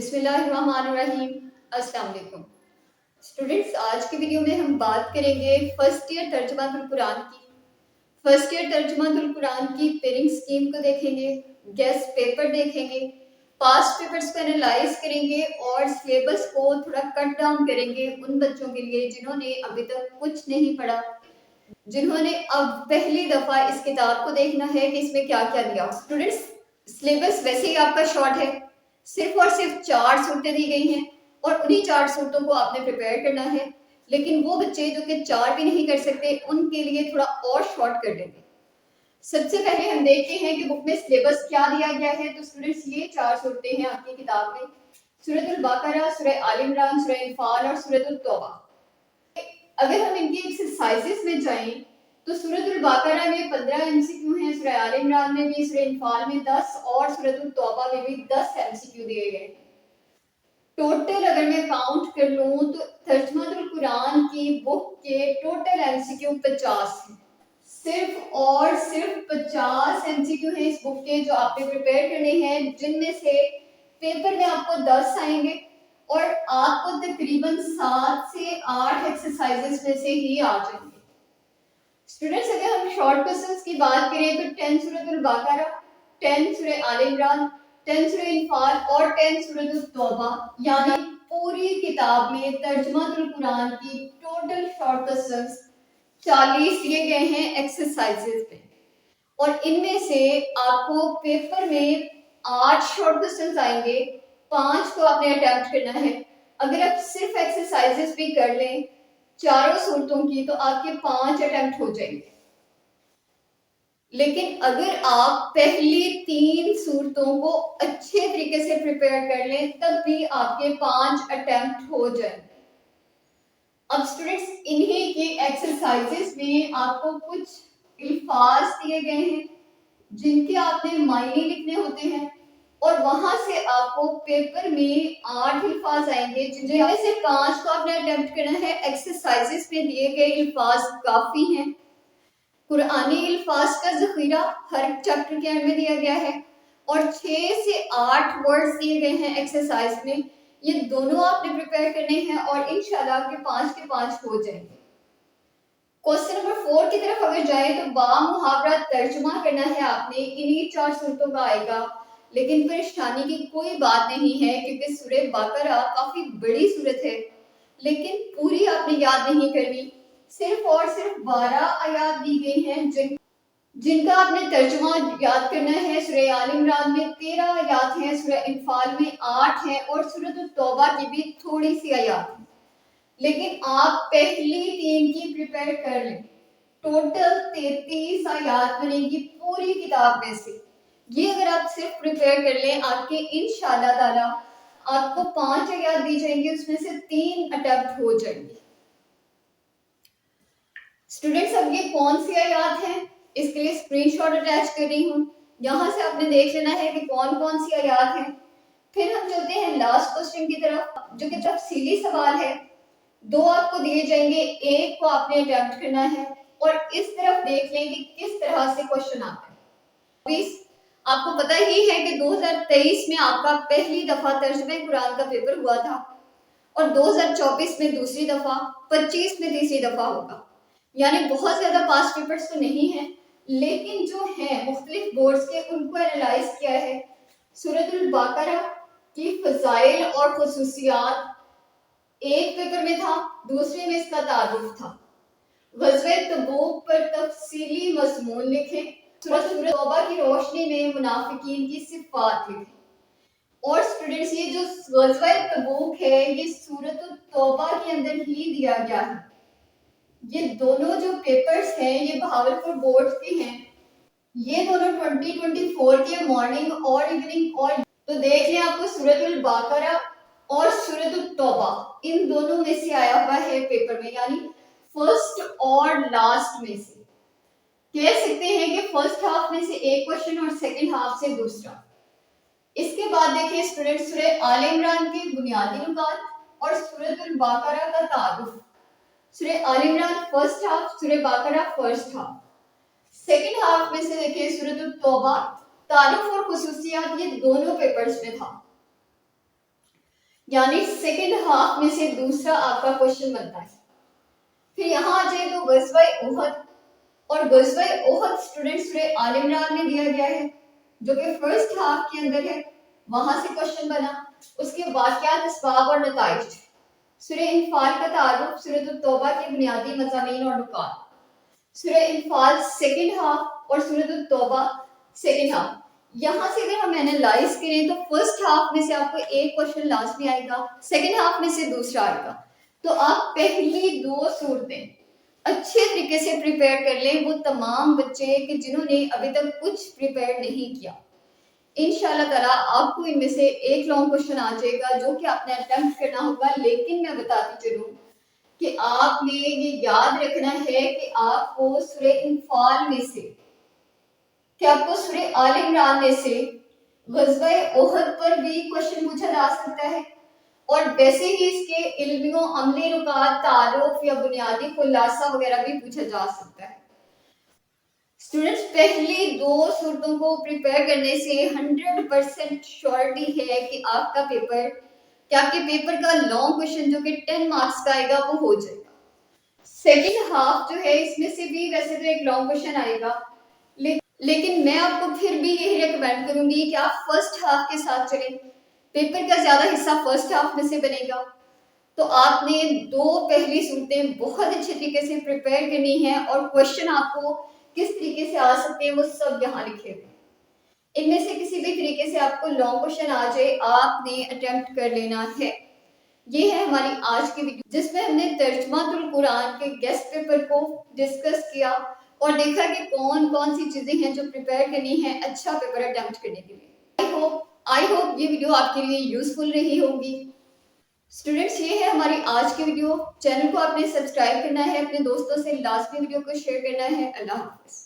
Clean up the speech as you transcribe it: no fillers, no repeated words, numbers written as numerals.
बिस्मिल्लाहिर्रहमानिर्रहीम। अस्सलाम वालेकुम स्टूडेंट्स, आज की वीडियो में हम बात करेंगे फर्स्ट ईयर तर्जुमातुल कुरान की। फर्स्ट ईयर तर्जुमातुल कुरान की पेयरिंग स्कीम को देखेंगे, गेस्ट पेपर देखेंगे, पास्ट पेपर्स को एनालाइज करेंगे और सिलेबस को थोड़ा कट डाउन करेंगे उन बच्चों के लिए जिन्होंने अभी तक कुछ नहीं पढ़ा, जिन्होंने अब पहली दफा इस किताब को देखना है कि इसमें क्या क्या दिया। स्टूडेंट्स, सिलेबस वैसे ही आपका शॉर्ट है, सिर्फ और सिर्फ 4 सूरतें दी गई हैं और उन्हीं 4 सूरतों को आपने प्रिपेयर करना है। लेकिन वो बच्चे जो कि 4 भी नहीं कर सकते उनके लिए थोड़ा और शॉर्ट कर देंगे। सबसे पहले हम देखते हैं कि बुक में सिलेबस क्या दिया गया है। तो स्टूडेंट्स, ये 4 सूरतें हैं आपकी किताब में, सूरतुल बकरा, सूरह आल इमरान, सूरह इनफाल और सूरतुल तौबा। अगर हम इनकी एक्सरसाइजेस में जाएं तो सूरतुल बकरा में 15 एमसीक्यू हैं, सूरह आल इमरान में भी, सूरह इनफाल में 10 और सूरतुल तौबा में भी 10 एमसीक्यू दिए गए। टोटल अगर मैं काउंट कर लूं तो तर्जुमातुल कुरान की बुक के टोटल एमसीक्यू 50 हैं। सिर्फ और सिर्फ 50 एमसीक्यू हैं इस बुक के जो आपने प्रिपेयर करने हैं, जिनमें से पेपर में आपको 10 आएंगे और आपको तकरीबन 7 से 8 एक्सरसाइजेस में से ही आ जाएंगे। स्टूडेंट्स, अगर हम शॉर्ट क्वेश्चंस की बात करें तो 10 सूरतुल बकरा, 10 सूरह आल इमरान, 10 सूरह इनफाल और 10 सूरतुल तौबा, यानी पूरी किताब में तर्जुमातुल कुरान की टोटल शॉर्ट क्वेश्चंस 40 दिए गए हैं एक्सरसाइजेस में। और इनमें से आपको पेपर में 8 शॉर्ट क्वेश्चंस आएंगे, 5 को आपने अटेम्प्ट करना है। अगर आप सिर्फ एक्सरसाइजेस भी कर लें चारों सूरतों की तो आपके 5 अटेम्प्ट हो जाएंगे। लेकिन अगर आप पहली 3 सूरतों को अच्छे तरीके से प्रिपेयर कर लें तब भी आपके 5 अटेम्प्ट हो जाएंगे। अब स्टूडेंट्स, इन्हीं की एक्सरसाइजेस में आपको कुछ अल्फाज दिए गए हैं जिनके आपने मायने लिखने होते हैं और वहां से आपको पेपर में 8 अल्फाज आएंगे जिनमें से 5 को आपने अटेम्प्ट करना है। एक्सरसाइजेस में दिए गए अल्फाज काफी हैं। कुरानी अल्फाज का जखीरा हर चैप्टर के एंड में दिया गया है और 6 से 8 वर्ड्स दिए गए हैं एक्सरसाइज में। ये दोनों आपने प्रिपेयर करने हैं और इंशाल्लाह के 5 हो जाएंगे। क्वेश्चन नंबर 4 की तरफ अगर जाए तो बा मुहावरा तर्जुमा करना है आपने, इन्हीं 4 सूरतों का आएगा। लेकिन परेशानी की कोई बात नहीं है क्योंकि सूरह बकरा काफी बड़ी सूरत है, लेकिन पूरी आपने याद नहीं करनी। सिर्फ और सिर्फ 12 आयात दी गई हैं जिनका आपने तर्जुमा याद करना है। सूरह आल इमरान में 13 आयात हैं, सूरह इनफाल में 8 हैं और सूरह तौबा की भी थोड़ी सी आयात है। लेकिन आप पहली 3 की प्रिपेयर कर लें, टोटल 33 आयात बनेगी पूरी किताब में से। ये अगर आप सिर्फ प्रिपेयर कर लें आपके इंशाअल्लाह ताला आपको 5 आयात दी जाएंगी, उसमें से 3 अटेम्प्ट हो जाएंगे। स्टूडेंट्स, अब ये कौन सी आयात है इसके लिए स्क्रीनशॉट अटैच कर रही हूँ, यहाँ से आपने देख लेना है कि कौन कौन सी आयात है। फिर हम चलते हैं लास्ट क्वेश्चन की तरफ जो कि तफसीली सवाल है। 2 आपको दिए जाएंगे, एक को आपने अटेम्प्ट करना है और इस तरफ देख लें कि किस तरह से क्वेश्चन आता है। आपको पता ही है कि 2023 में आपका पहली दफा तर्जुमे कुरान का पेपर हुआ था और 2024 में दूसरी दफा, 25 में तीसरी दफा होगा। यानी बहुत ज्यादा पास्ट पेपर्स तो नहीं है, लेकिन जो है मुख्तलिफ बोर्ड्स के उनको एनालाइज किया है। सूरतुल बकरा की फजाइल और खुसूसियात एक पेपर में था, दूसरे में इसका तारुफ था। ग़ज़वे तबूक पर तफसीली मज़मून लिखें। सूरह तौबा की रोशनी में मुनाफिकीन की सिफ़ात लिखें। और स्टूडेंट्स, ये जो ग़ज़वे तबूक है ये सूरह तौबा के अंदर ही दिया गया है। ये दोनों जो पेपर्स हैं ये बहावलपुर बोर्ड के हैं, ये दोनों 2024 के मॉर्निंग और इवनिंग। और तो देख लें, आपको सूरतुल बकरा और सूरतुल तौबा इन दोनों में से आया हुआ है पेपर में, यानी फर्स्ट और लास्ट में से। कह सकते हैं कि फर्स्ट हाफ में से एक क्वेश्चन और सेकंड हाफ से दूसरा। इसके बाद देखिए स्टूडेंट, सूरह आल इमरान के बुनियादी नुकात और सूरतुल बकरा का तारुफ। सूरह आल इमरान फर्स्ट हाफ, सूरह बकरा फर्स्ट हाफ। सेकंड हाफ में से देखिए सूरतुल तौबा, तारुफ और खुसूसियात, ये दोनों पेपर्स में था। यानी सेकेंड हाफ में से दूसरा आपका क्वेश्चन बनता है। फिर यहाँ आ जाए तो गज़वाए उहद, और गज़वाए उहद स्टूडेंट्स आल इमरान में दिया गया है जो कि फर्स्ट हाफ के अंदर है, वहां से क्वेश्चन बना। उसके वाक़यात, असबाब और नताइज, सूरह इन्फाल का तारुफ, सूरह तौबा के बुनियादी मज़ामीन और नुकात, सूरह इन्फाल सेकेंड हाफ और सूरह तौबा सेकेंड हाफ। यहाँ से अगर हम एनालाइज करें तो फर्स्ट हाफ में से आपको एक क्वेश्चन लास्ट में आएगा, सेकेंड हाफ में से दूसरा आएगा। तो आप पहली दो सूरतें अच्छे तरीके से प्रिपेयर कर लें, वो तमाम बच्चे कि जिन्होंने अभी तक कुछ प्रिपेयर नहीं किया। इंशाल्लाह ताला आपको इनमें से एक लॉन्ग क्वेश्चन आ जाएगा जो कि आपने अटेम्प्ट करना होगा। लेकिन मैं बताती चलूं कि आपने ये याद रखना है कि आपको सूरह इन्फाल में से, कि आपको सूरह आल इमरान में से ग़ज़वाए उहद पर भी क्वेश्चन पूछा जा सकता है, और वैसे ही इसके इल्मी व अमली नुकात, तारुफ या बुनियादी खुलासा वगैरह भी पूछा जा सकता है। स्टूडेंट्स, पहली दो सूरतों को प्रिपेयर करने से 100% श्योरिटी है कि आपका पेपर, कि आपके पेपर का लॉन्ग क्वेश्चन जो कि 10 मार्क्स का आएगा वो हो जाएगा। सेकेंड हाफ जो है इसमें से भी वैसे तो एक लॉन्ग क्वेश्चन आएगा, लेकिन मैं आपको फिर भी यही रिकमेंड करूंगी कि आप फर्स्ट हाफ के साथ चलें। पेपर का ज्यादा हिस्सा फर्स्ट हाफ में से बनेगा, तो आपने दो पहली सूरतें बहुत अच्छे तरीके से प्रिपेयर करनी है, और क्वेश्चन आपको किस तरीके से आ सकते हैं वो सब यहाँ लिखे हुए। इनमें से किसी भी तरीके से आपको लॉन्ग क्वेश्चन आ जाए, आपने अटेम्प्ट कर लेना है। ये है हमारी आज की वीडियो जिसमें हमने तर्जुमातुल कुरान के गेस्ट पेपर को डिस्कस किया और देखा कि कौन कौन सी चीजें हैं जो प्रिपेयर करनी है अच्छा पेपर अटेम्प्ट करने के लिए। आई होप ये वीडियो आपके लिए यूजफुल रही होगी। स्टूडेंट्स, ये है हमारी आज की वीडियो। चैनल को आपने सब्सक्राइब करना है, अपने दोस्तों से लास्ट में वीडियो को शेयर करना है। अल्लाह हाफ़िज़।